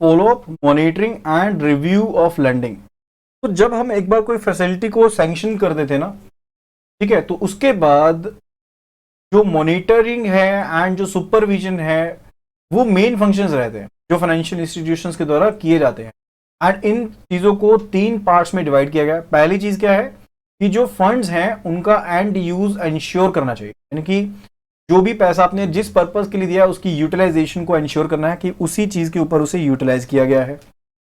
Follow up, monitoring and review of landing. तो जब हम एक बार कोई फैसिलिटी को सैंक्शन कर देते ना, ठीक है, तो उसके बाद जो मॉनिटरिंग है एंड जो सुपरविजन है वो मेन फंक्शंस रहते हैं जो फाइनेंशियल इंस्टीट्यूशंस के द्वारा किए जाते हैं। एंड इन चीजों को 3 पार्ट्स में डिवाइड किया गया है। पहली चीज क्या है कि जो फंड्स हैं उनका एंड यूज इंश्योर करना चाहिए, यानी कि जो भी पैसा आपने जिस पर्पज के लिए दिया उसकी यूटिलाइजेशन को इंश्योर करना है कि उसी चीज के ऊपर उसे यूटिलाइज किया गया है।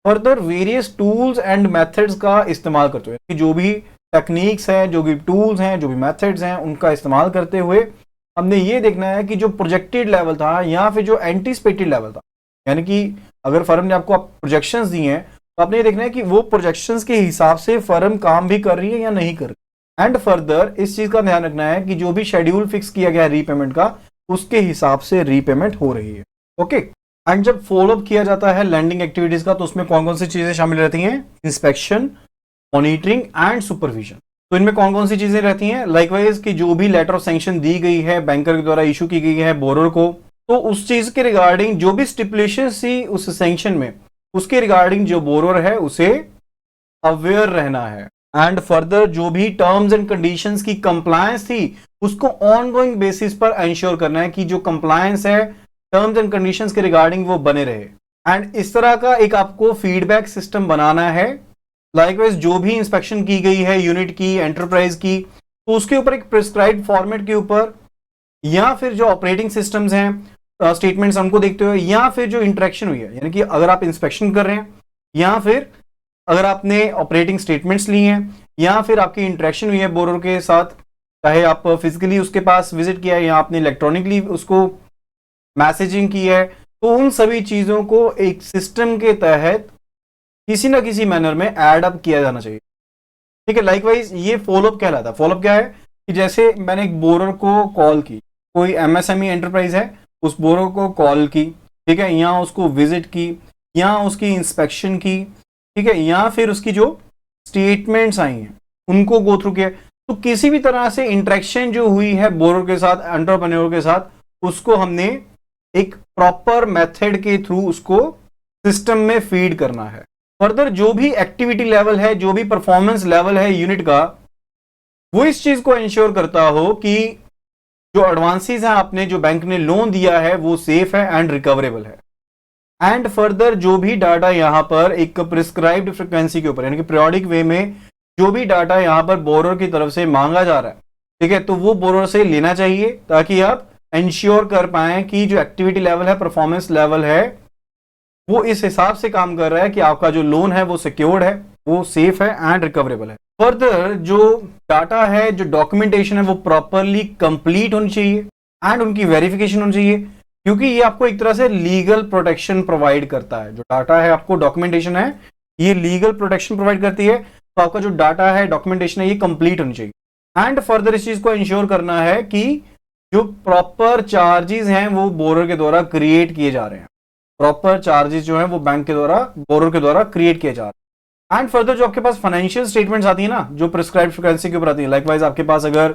Further various tools and methods का इस्तेमाल करते हुए, कि जो भी टेक्निक्स हैं, जो भी टूल्स हैं, जो भी मेथड्स हैं, उनका इस्तेमाल करते हुए हमने ये देखना है कि जो प्रोजेक्टेड लेवल था या फिर जो एंटीसिपेटेड लेवल था, यानी कि अगर फर्म ने आपको प्रोजेक्शंस दी हैं तो आपने ये देखना है कि वो प्रोजेक्शंस के हिसाब से फर्म काम भी कर रही है या नहीं कर रही। एंड फर्दर इस चीज का ध्यान रखना है कि जो भी शेड्यूल फिक्स किया गया है रीपेमेंट का, उसके हिसाब से रीपेमेंट हो रही है। ओके। एंड जब फॉलो अप किया जाता है लैंडिंग एक्टिविटीज का, तो उसमें कौन कौन सी चीजें शामिल रहती हैं? Inspection, monitoring and supervision. तो इनमें कौन कौन सी चीजें रहती हैं? लाइकवाइज कि जो भी लेटर ऑफ सैंक्शन दी गई है बैंकर के द्वारा इशू की गई है बोरर को, तो उस चीज के रिगार्डिंग जो भी स्टिपुलेशन थी उस सैंक्शन में, उसके रिगार्डिंग जो बोरर है उसे अवेयर रहना है। एंड फर्दर जो भी टर्म्स एंड कंडीशंस की कंप्लायंस थी उसको ऑनगोइंग बेसिस पर इंश्योर करना है कि जो कंप्लायंस है टर्म्स एंड कंडीशंस के रिगार्डिंग वो बने रहे। एंड इस तरह का एक आपको फीडबैक सिस्टम बनाना है। लाइकवाइज जो भी इंस्पेक्शन की गई है यूनिट की, एंटरप्राइज की, तो उसके ऊपर एक प्रिस्क्राइब्ड फॉर्मेट के ऊपर, या फिर जो ऑपरेटिंग सिस्टम्स हैं स्टेटमेंट्स हमको देखते हुए, या फिर जो इंटरेक्शन हुई है, यानी कि अगर आप इंस्पेक्शन कर रहे हैं या फिर अगर आपने ऑपरेटिंग स्टेटमेंट्स ली हैं या फिर आपकी इंटरेक्शन हुई है बोरर के साथ, चाहे आप फिजिकली उसके पास विजिट किया है या आपने इलेक्ट्रॉनिकली उसको मैसेजिंग की है, तो उन सभी चीजों को एक सिस्टम के तहत किसी ना किसी मैनर में एड अप किया जाना चाहिए। ठीक है। लाइकवाइज ये फॉलोअप कहलाता है। फॉलोअप क्या है कि जैसे मैंने एक बोरर को कॉल की, कोई एमएसएमई एंटरप्राइज है, उस बोरर को कॉल की, ठीक है, या उसको विजिट की, या उसकी इंस्पेक्शन की, ठीक है, या फिर उसकी जो स्टेटमेंट्स आई हैं उनको गो थ्रू किया, तो किसी भी तरह से इंटरेक्शन जो हुई है बोरर के साथ, एंटरप्रेन्योर के साथ, उसको हमने एक प्रॉपर मेथड के थ्रू उसको सिस्टम में फीड करना है। फर्दर जो भी एक्टिविटी लेवल है, जो भी परफॉर्मेंस लेवल है यूनिट का, वो इस चीज को इंश्योर करता हो कि जो एडवांसेस हैं आपने, जो बैंक ने लोन दिया है, वो सेफ है एंड रिकवरेबल है। एंड फर्दर जो भी डाटा यहां पर एक प्रिस्क्राइब्ड फ्रीक्वेंसी के ऊपर, यानी कि पीरियोडिक वे में जो भी डाटा यहां पर बोरर की तरफ से मांगा जा रहा है, ठीक है, तो वो बोरर से लेना चाहिए ताकि आप इंश्योर कर पाए कि जो एक्टिविटी लेवल है, परफॉर्मेंस लेवल है, वो इस हिसाब से काम कर रहा है कि आपका जो लोन है वो सिक्योर्ड है, वो सेफ है एंड रिकवरेबल है। फर्दर जो डाटा है, जो डॉक्यूमेंटेशन है, वो प्रॉपरली कंप्लीट होनी चाहिए एंड उनकी वेरिफिकेशन होनी चाहिए, क्योंकि ये आपको एक तरह से लीगल प्रोटेक्शन प्रोवाइड करता है। जो डाटा है, आपको डॉक्यूमेंटेशन है, ये लीगल प्रोटेक्शन प्रोवाइड करती है, तो आपका जो डाटा है, डॉक्यूमेंटेशन है, ये कंप्लीट होनी चाहिए। एंड फर्दर इस चीज को इंश्योर करना है कि जो प्रॉपर चार्जेस हैं वो बोरर के द्वारा क्रिएट किए जा रहे हैं। प्रॉपर चार्जेस जो हैं वो बैंक के द्वारा, बोरर के द्वारा क्रिएट किए जा रहे हैं। एंड फर्दर जो आपके पास फाइनेंशियल स्टेटमेंट्स आती है ना, जो प्रिस्क्राइब्ड फ्रीक्वेंसी के ऊपर आती है, लाइकवाइज आपके पास अगर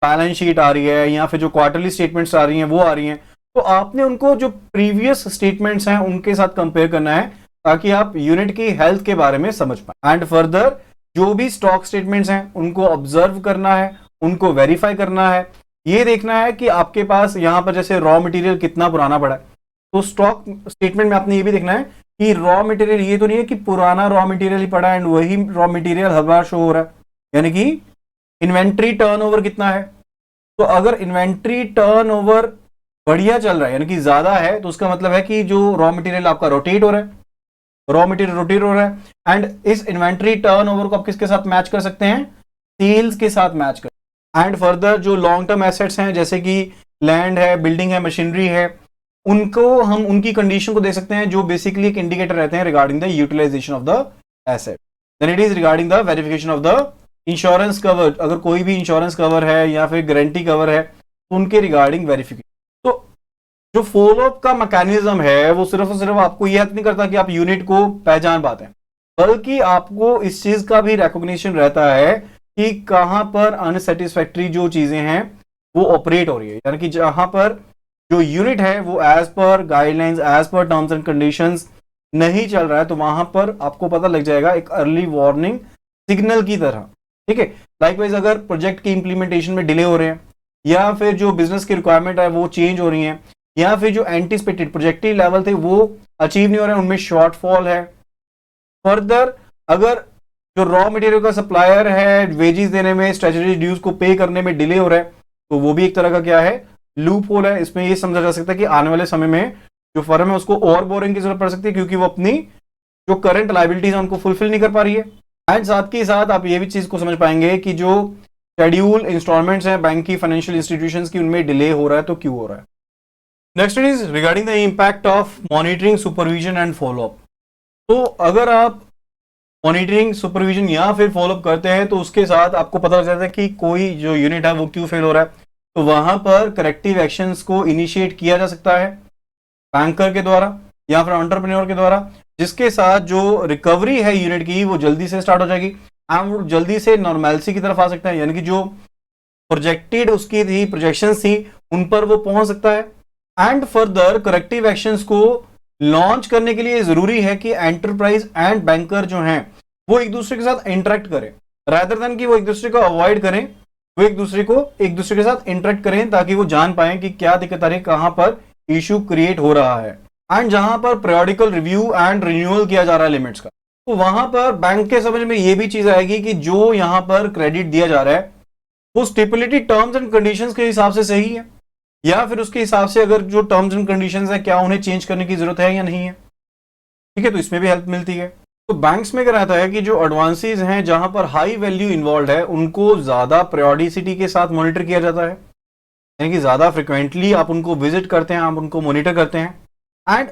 बैलेंस शीट आ रही है या फिर जो क्वार्टरली स्टेटमेंट्स आ रही हैं वो आ रही हैं, तो आपने उनको जो प्रीवियस स्टेटमेंट्स हैं उनके साथ कंपेयर करना है ताकि आप यूनिट की हेल्थ के बारे में समझ पाए। एंड फर्दर जो भी स्टॉक स्टेटमेंट्स हैं उनको ऑब्जर्व करना है, उनको वेरीफाई करना है, ये देखना है कि आपके पास यहाँ पर जैसे रॉ मटेरियल कितना पुराना पड़ा है, तो स्टॉक स्टेटमेंट में आपने ये भी देखना है कि रॉ मटेरियल ये तो नहीं है कि पुराना रॉ मटेरियल ही पड़ा है एंड वही रॉ मटेरियल हर बार शो हो रहा है, यानी कि इन्वेंट्री टर्नओवर कितना है। तो अगर इन्वेंट्री टर्नओवर बढ़िया चल रहा है, यानी कि ज्यादा है, तो उसका मतलब है कि जो रॉ मटेरियल आपका रोटेट हो रहा है, रॉ मटेरियल रोटेट हो रहा है। एंड इस इन्वेंट्री टर्नओवर को आप किसके साथ मैच कर सकते हैं? सेल्स के साथ मैच कर। एंड फर्दर जो लॉन्ग टर्म एसेट्स हैं जैसे कि लैंड है, बिल्डिंग है, मशीनरी है, उनको हम उनकी कंडीशन को दे सकते हैं, जो बेसिकली एक इंडिकेटर रहते हैं regarding the utilization of the asset. Then it is regarding the verification of the insurance cover, अगर कोई भी इंश्योरेंस कवर है या फिर गारंटी कवर है तो उनके रिगार्डिंग वेरिफिकेशन। तो जो फॉलोअप का मैकेनिज्म है वो सिर्फ और सिर्फ आपको यह नहीं करता कि आप यूनिट को पहचान पाते हैं, बल्कि आपको इस चीज का भी रिकॉग्निशन रहता है कि कहां पर अनसेटिस्फैक्टरी जो चीजें हैं वो ऑपरेट हो रही है, यानी कि जहां पर जो यूनिट है वो as per guidelines, as per terms and conditions नहीं चल रहा है तो वहां पर आपको पता लग जाएगा एक अर्ली वार्निंग सिग्नल की तरह, ठीक है। लाइकवाइज अगर प्रोजेक्ट की इंप्लीमेंटेशन में डिले हो रहे हैं या फिर जो बिजनेस की रिक्वायरमेंट है वो चेंज हो रही है या फिर जो एंटिसिपेटेड प्रोजेक्टिव लेवल थे वो अचीव नहीं हो रहे हैं, उनमें शॉर्टफॉल है। फर्दर अगर जो रॉ मटेरियल का सप्लायर है वेजेस देने में, स्टैट्यूटरी ड्यूज को पे करने में डिले हो रहा है तो वो भी एक तरह का क्या है, लूप होल है। इसमें ये समझा जा सकता है कि आने वाले समय में जो फर्म है उसको और बोरिंग की जरूरत पड़ सकती है क्योंकि वो अपनी जो करंट लाइबिलिटीज है उनको फुलफिल नहीं कर पा रही है। एंड साथ ही साथ आप ये भी चीज को समझ पाएंगे कि जो शेड्यूल इंस्टॉलमेंट्स हैं बैंक की, फाइनेंशियल इंस्टीट्यूशंस की, उनमें डिले हो रहा है तो क्यों हो रहा है। Next is regarding the impact of monitoring, supervision and follow up. तो अगर आप मॉनिटरिंग, सुपरविजन या फिर फॉलोअप करते हैं तो उसके साथ आपको पता लग जाता है कि कोई जो यूनिट है वो क्यों फेल हो रहा है, तो वहां पर करेक्टिव एक्शंस को इनिशिएट किया जा सकता है बैंकर के द्वारा या फिर एंटरप्रेन्योर के द्वारा, जिसके साथ जो रिकवरी है यूनिट की वो जल्दी से स्टार्ट हो जाएगी एंड वो जल्दी से नॉर्मेलिटी की तरफ आ सकता है, यानी कि जो प्रोजेक्टेड उसकी थी, प्रोजेक्शंस थी, उन पर वो पहुंच सकता है। एंड फर्दर करेक्टिव एक्शंस को लॉन्च करने के लिए जरूरी है कि एंटरप्राइज एंड बैंकर जो हैं वो एक दूसरे के साथ इंटरेक्ट करें, रादर देन कि वो एक दूसरे को अवॉइड करें, वो एक दूसरे के साथ इंटरेक्ट करें ताकि वो जान पाए कि क्या दिक्कत आ रही है, कहां पर इश्यू क्रिएट हो रहा है। एंड जहां पर पीरियोडिकल रिव्यू एंड रिन्यूअल किया जा रहा है लिमिट्स का, तो वहां पर बैंक के समझ में ये भी चीज आएगी कि जो यहां पर क्रेडिट दिया जा रहा है वो स्टिपुलेटेड टर्म्स एंड कंडीशंस के हिसाब से सही है या फिर उसके हिसाब से अगर जो टर्म्स एंड कंडीशंस है क्या उन्हें चेंज करने की जरूरत है या नहीं है, ठीक है। तो इसमें भी हेल्प मिलती है। तो बैंक्स में क्या रहता है कि जो एडवांसेस हैं जहां पर हाई वैल्यू इन्वॉल्व है उनको ज्यादा प्रायोरिटी के साथ मॉनिटर किया जाता है, यानी कि ज्यादा फ्रिक्वेंटली आप उनको विजिट करते हैं, आप उनको मॉनिटर करते हैं। एंड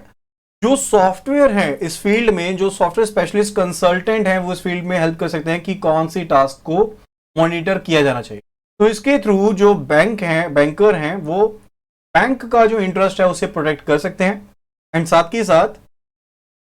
जो सॉफ्टवेयर है इस फील्ड में, जो सॉफ्टवेयर स्पेशलिस्ट कंसल्टेंट हैं वो इस फील्ड में हेल्प कर सकते हैं कि कौन सी टास्क को मॉनिटर किया जाना चाहिए। तो इसके थ्रू जो बैंक हैं, बैंकर हैं, वो बैंक का जो इंटरेस्ट है उसे प्रोटेक्ट कर सकते हैं एंड साथ ही साथ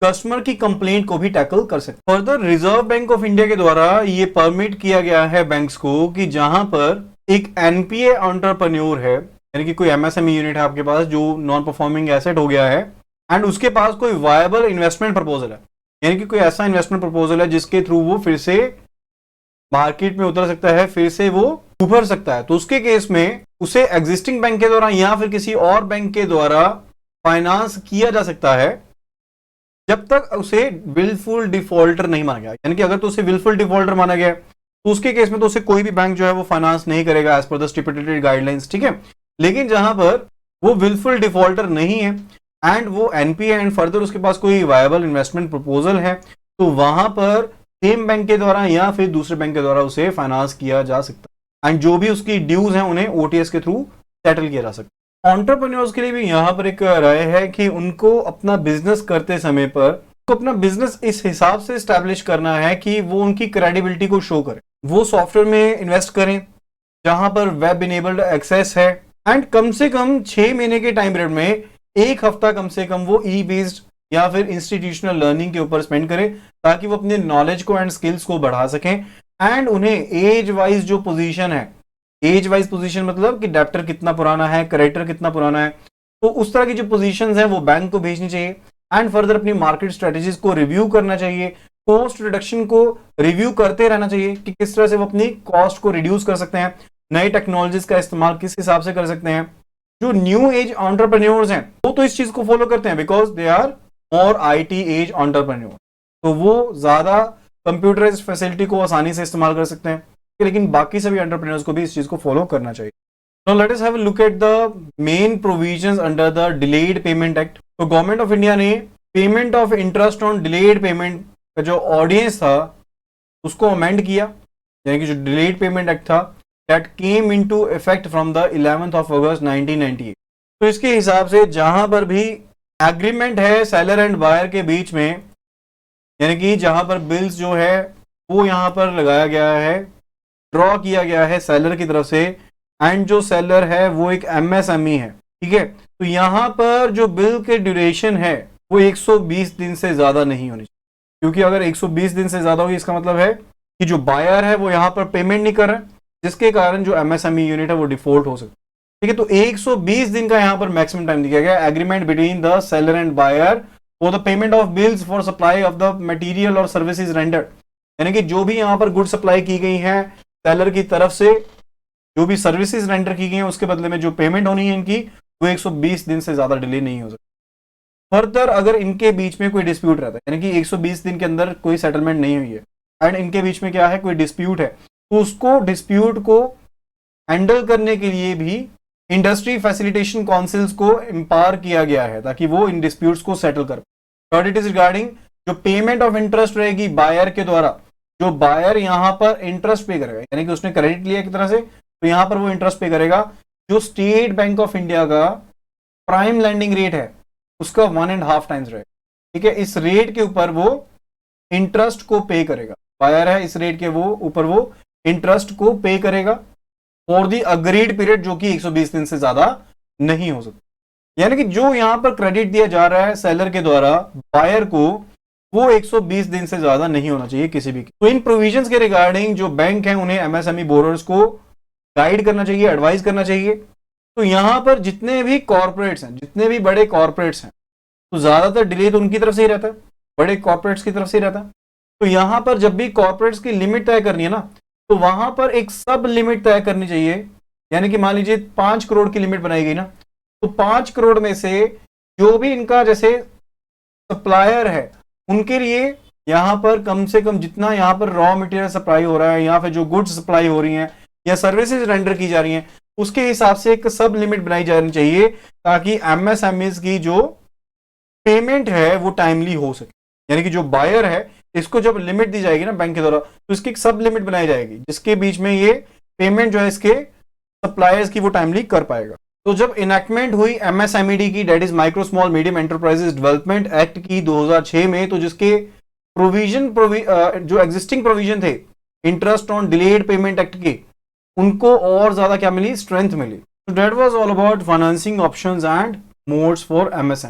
कस्टमर की कंप्लेंट को भी टैकल कर सकते हैं। Further reserve bank of India के द्वारा ये परमिट किया गया है बैंक्स को कि जहां पर एक एनपीए एंटरप्रेन्योर है, यानी कि कोई एमएसएमई यूनिट है आपके पास जो नॉन परफॉर्मिंग एसेट हो गया है एंड उसके पास कोई वायबल इन्वेस्टमेंट प्रपोजल है, यानी कि कोई ऐसा इन्वेस्टमेंट प्रपोजल है जिसके थ्रू वो फिर से मार्केट में उतर सकता है, फिर से वो उभर सकता है, तो उसके केस में उसे एग्जिस्टिंग बैंक के द्वारा या फिर किसी और बैंक के द्वारा फाइनेंस किया जा सकता है जब तक उसे विलफुल डिफॉल्टर नहीं माना गया। यानी कि अगर तो उसे विलफुल डिफॉल्टर माना गया तो उसके केस में तो उसे कोई भी बैंक जो है वो फाइनेंस नहीं करेगा as per the stipulated guidelines, ठीक है। लेकिन जहां पर वो विलफुल डिफॉल्टर नहीं है एंड वो एनपीए एंड फर्दर उसके पास कोई वायबल इन्वेस्टमेंट प्रपोजल है तो वहां पर सेम बैंक के द्वारा या फिर दूसरे बैंक के द्वारा उसे फाइनेंस किया जा सकता है एंड जो भी उसकी ड्यूज हैं उन्हें ओटीएस के थ्रू सेटल किया जा सकता है। एंटरप्रेन्योर्स के लिए भी यहाँ पर एक राय है कि उनको अपना बिजनेस करते समय पर उनको अपना बिजनेस इस हिसाब से स्टैब्लिश करना है कि वो उनकी क्रेडिबिलिटी को शो करे, वो सॉफ्टवेयर में इन्वेस्ट करें जहां पर वेब इनेबल्ड एक्सेस है एंड कम से कम 6 महीने के टाइम पीरियड में 1 हफ्ता कम से कम वो ई बेस्ड या फिर इंस्टीट्यूशनल लर्निंग के ऊपर स्पेंड करें ताकि वो अपने नॉलेज को एंड स्किल्स को बढ़ा सकें एंड उन्हें एज वाइज जो पोजीशन है, एज वाइज पोजीशन मतलब कि डेप्टर कितना पुराना है, करेक्टर कितना पुराना है, तो उस तरह की जो पोजीशंस हैं वो बैंक को भेजनी चाहिए एंड फर्दर अपनी मार्केट स्ट्रेटेजीज को रिव्यू करना चाहिए, कॉस्ट रिडक्शन को रिव्यू करते रहना चाहिए कि किस तरह से वो अपनी कॉस्ट को रिड्यूस कर सकते हैं, नई टेक्नोलॉजीज का इस्तेमाल किस हिसाब से कर सकते हैं। जो न्यू एज एंटरप्रेन्योर्स हैं वो तो इस चीज को फॉलो करते हैं बिकॉज दे आर और आईटी एज एंटरप्रेन्योर, तो वो ज्यादा कंप्यूटराइज्ड फैसिलिटी को आसानी से इस्तेमाल कर सकते हैं, लेकिन बाकी सभी एंटरप्रेन्योर्स को भी इस चीज को फॉलो करना चाहिए। Now let us have a look at the main provisions under the Delayed Payment Act. तो गवर्नमेंट ऑफ इंडिया ने payment of interest on delayed payment का जो ऑडियंस था उसको अमेंड किया, यानी कि जो डिलेड पेमेंट एक्ट था that came into effect from the 11th of August 1998। तो इसके हिसाब से जहां पर भी एग्रीमेंट है सेलर एंड बायर के बीच में, यानी कि जहां पर बिल्स जो है वो यहां पर लगाया गया है, ड्रॉ किया गया है सेलर की तरफ से एंड जो सेलर है वो एक एमएसएमई है, ठीक है, तो यहां पर जो बिल के ड्यूरेशन है वो 120 दिन से ज्यादा नहीं होनी चाहिए, क्योंकि अगर 120 दिन से ज्यादा होगी इसका मतलब है कि जो बायर है वो यहां पर पेमेंट नहीं कर रहा है, जिसके कारण जो एमएसएमई यूनिट है वो डिफॉल्ट हो सकता है, ठीक है। तो 120 दिन का यहां पर मैक्सिमम टाइम दिया गया agreement between the seller and buyer for the payment of bills for supply of the material और सर्विसेज रेंडर्ड, यानी कि जो भी यहाँ पर गुड सप्लाई की गई है सेलर की तरफ से, जो भी सर्विसेज रेंडर की गई हैं उसके बदले में जो पेमेंट होनी है इनकी, वो 120 दिन से ज्यादा डिले नहीं हो सकती। फर्दर अगर इनके बीच में कोई डिस्प्यूट रहता है, यानी कि 120 दिन के अंदर कोई सेटलमेंट नहीं हुई है एंड इनके बीच में क्या है, कोई डिस्प्यूट है, तो उसको डिस्प्यूट को हैंडल करने के लिए भी इंडस्ट्री फैसिलिटेशन काउंसिल्स को एम्पावर किया गया है ताकि वो इन डिस्प्यूट्स को सेटल कर। थर्ड, इट इज रिगार्डिंग जो पेमेंट ऑफ इंटरेस्ट रहेगी बायर के द्वारा, जो बायर यहां पर इंटरेस्ट पे करेगा, यानी कि उसने क्रेडिट लिया एक तरह से, तो यहां पर वो इंटरेस्ट पे करेगा। जो स्टेट बैंक ऑफ इंडिया का प्राइम लैंडिंग रेट है उसका 1.5 टाइम्स रहेगा, ठीक है। इस रेट के ऊपर वो इंटरेस्ट को पे करेगा, बायर है इस रेट के वो ऊपर वो इंटरेस्ट को पे करेगा फॉर दी अग्रीड पीरियड, जो कि 120 दिन से ज्यादा नहीं हो सकता। यानी कि जो यहां पर क्रेडिट दिया जा रहा है सेलर के द्वारा बायर को, वो 120 दिन से ज्यादा नहीं होना चाहिए किसी भी। तो इन प्रोविजंस के रिगार्डिंग जो बैंक है उन्हें एमएसएमई बोरोअर्स को गाइड करना चाहिए, एडवाइस करना चाहिए। तो यहां पर जितने भी कॉर्पोरेट्स हैं, जितने भी बड़े कॉर्पोरेट्स हैं, तो ज्यादातर डिले तो उनकी तरफ से ही रहता है, बड़े कॉर्पोरेट्स की तरफ से ही रहता है। तो यहां पर जब भी कॉर्पोरेट्स की लिमिट तय करनी है ना, तो वहां पर एक सब लिमिट तय करनी चाहिए। यानी कि मान लीजिए 5 करोड़ की लिमिट बनाई गई ना, तो 5 करोड़ में से जो भी इनका जैसे सप्लायर है उनके लिए यहां पर कम से कम जितना यहां पर रॉ मटेरियल सप्लाई हो रहा है या फिर जो गुड्स सप्लाई हो रही हैं या सर्विसेज रेंडर की जा रही हैं, उसके हिसाब से एक सब लिमिट बनाई जानी चाहिए ताकि एमएसएमईज की जो पेमेंट है वो टाइमली हो सके। यानी कि जो बायर है इसको जब लिमिट दी जाएगी ना बैंक के द्वारा, तो इसकी एक सब लिमिट बनाई जाएगी जिसके बीच में ये पेमेंट जो है इसके सप्लायर्स की वो टाइमली कर पाएगा। तो जब इनैक्टमेंट हुई एमएसएमईडी की, date is micro small medium enterprises development act की 2006 में, तो जिसके जो एग्जिस्टिंग प्रोविजन थे interest on delayed payment act के, उनको और ज्यादा क्या मिली, स्ट्रेंथ मिली। So that was all about financing options and modes for MSME.